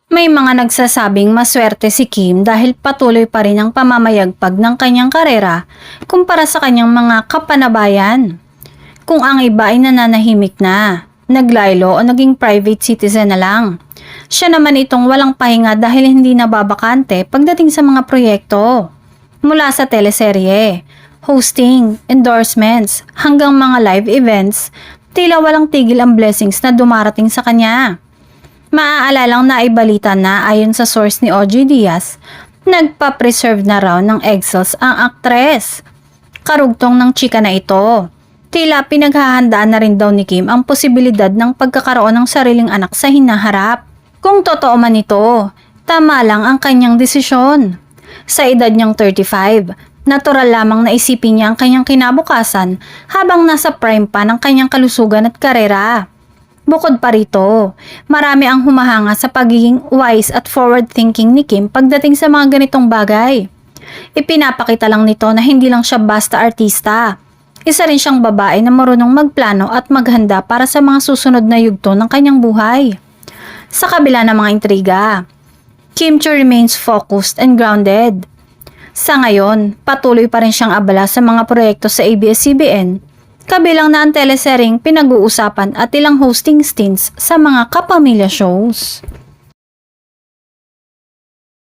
May mga nagsasabing maswerte si Kim dahil patuloy pa rin ang pamamayagpag ng kanyang karera kumpara sa kanyang mga kapanabayan. Kung ang iba ay nananahimik na, naglaylo o naging private citizen na lang. Siya naman itong walang pahinga dahil hindi nababakante pagdating sa mga proyekto. Mula sa teleserye, hosting, endorsements, hanggang mga live events, tila walang tigil ang blessings na dumarating sa kanya. Maaalalang naibalita na ayon sa source ni OG Diaz, nagpa-preserve na raw ng egg cells ang aktres. Karugtong ng chika na ito. Tila pinaghahandaan na rin daw ni Kim ang posibilidad ng pagkakaroon ng sariling anak sa hinaharap. Kung totoo man ito, tama lang ang kanyang desisyon. Sa edad niyang 35, natural lamang na isipin niya ang kanyang kinabukasan habang nasa prime pa ng kanyang kalusugan at karera. Bukod pa rito, marami ang humahanga sa pagiging wise at forward-thinking ni Kim pagdating sa mga ganitong bagay. Ipinapakita lang nito na hindi lang siya basta artista. Isa rin siyang babae na marunong magplano at maghanda para sa mga susunod na yugto ng kanyang buhay. Sa kabila ng mga intriga, Kim Chiu remains focused and grounded. Sa ngayon, patuloy pa rin siyang abala sa mga proyekto sa ABS-CBN, kabilang na ang teleseryeng pinag-uusapan at ilang hosting stints sa mga kapamilya shows.